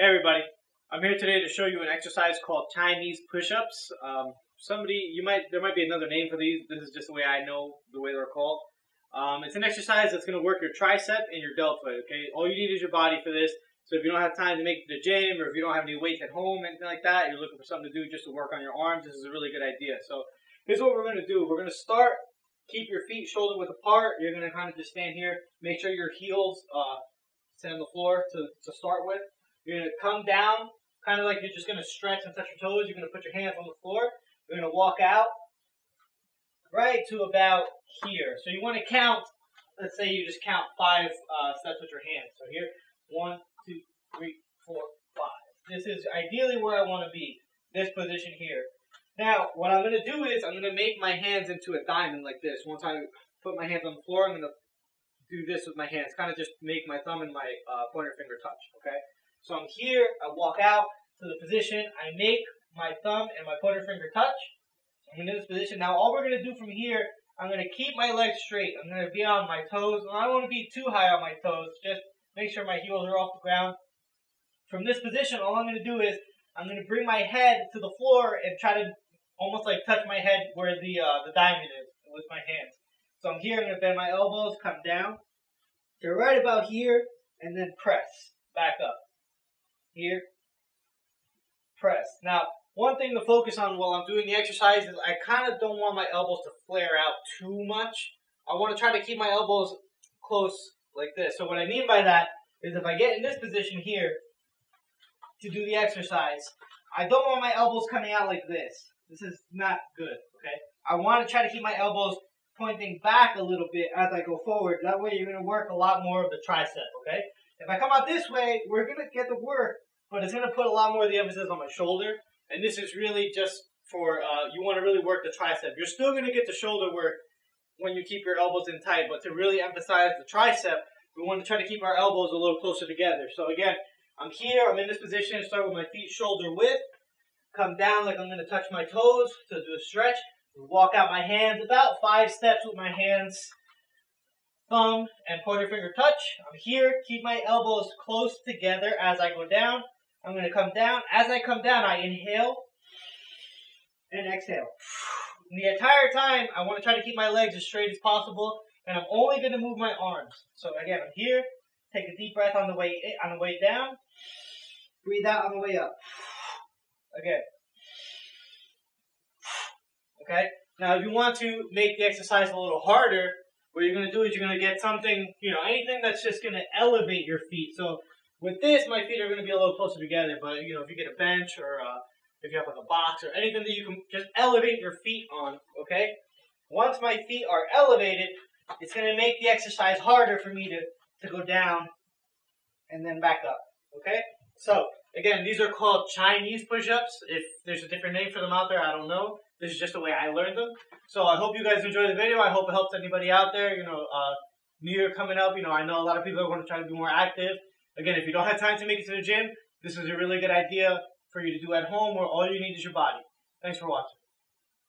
Hey everybody, I'm here today to show you an exercise called Chinese push-ups. There might be another name for these. This is just the way I know the way they're called. It's an exercise that's going to work your tricep and your deltoid. Okay, all you need is your body for this. So if you don't have time to make it to the gym, or if you don't have any weights at home, anything like that, you're looking for something to do just to work on your arms, this is a really good idea. So here's what we're going to do. We're going to start. Keep your feet shoulder width apart. You're going to kind of just stand here. Make sure your heels sit on the floor to start with. You're going to come down, kind of like you're just going to stretch and touch your toes. You're going to put your hands on the floor. You're going to walk out right to about here. So you want to count, let's say you just count 5 steps with your hands. So here, 1, 2, 3, 4, 5. This is ideally where I want to be, this position here. Now, what I'm going to do is I'm going to make my hands into a diamond like this. Once I put my hands on the floor, I'm going to do this with my hands. Kind of just make my thumb and my pointer finger touch, okay? So I'm here, I walk out to the position, I make my thumb and my pointer finger touch. I'm in this position. Now all we're going to do from here, I'm going to keep my legs straight. I'm going to be on my toes. I don't want to be too high on my toes. Just make sure my heels are off the ground. From this position, all I'm going to do is I'm going to bring my head to the floor and try to almost like touch my head where the diamond is with my hands. So I'm here, I'm going to bend my elbows, come down to right about here, and then press back up. Here, press. Now, one thing to focus on while I'm doing the exercise is I kind of don't want my elbows to flare out too much. I want to try to keep my elbows close like this. So what I mean by that is if I get in this position here to do the exercise, I don't want my elbows coming out like this. This is not good, okay? I want to try to keep my elbows pointing back a little bit as I go forward. That way you're going to work a lot more of the tricep, okay? If I come out this way, we're going to get the work, but it's going to put a lot more of the emphasis on my shoulder. And this is really just for, you want to really work the tricep. You're still going to get the shoulder work when you keep your elbows in tight, but to really emphasize the tricep, we want to try to keep our elbows a little closer together. So again, I'm here, I'm in this position, start with my feet shoulder width, come down like I'm going to touch my toes to do a stretch, walk out my hands, about 5 steps with my hands, thumb and pointer finger touch. I'm here, keep my elbows close together as I go down. I'm going to come down. As I come down, I inhale and exhale. The entire time, I want to try to keep my legs as straight as possible, and I'm only going to move my arms. So again, I'm here. Take a deep breath on the way down. Breathe out on the way up. Again. Okay? Now, if you want to make the exercise a little harder, what you're going to do is you're going to get something, anything that's just going to elevate your feet. So with this, my feet are going to be a little closer together, but, if you get a bench or if you have like a box or anything that you can just elevate your feet on, okay? Once my feet are elevated, it's going to make the exercise harder for me to go down and then back up, okay? So, again, these are called Chinese push-ups. If there's a different name for them out there, I don't know. This is just the way I learned them. So I hope you guys enjoy the video. I hope it helps anybody out there. New Year coming up, I know a lot of people are going to try to be more active. Again, if you don't have time to make it to the gym, this is a really good idea for you to do at home where all you need is your body. Thanks for watching.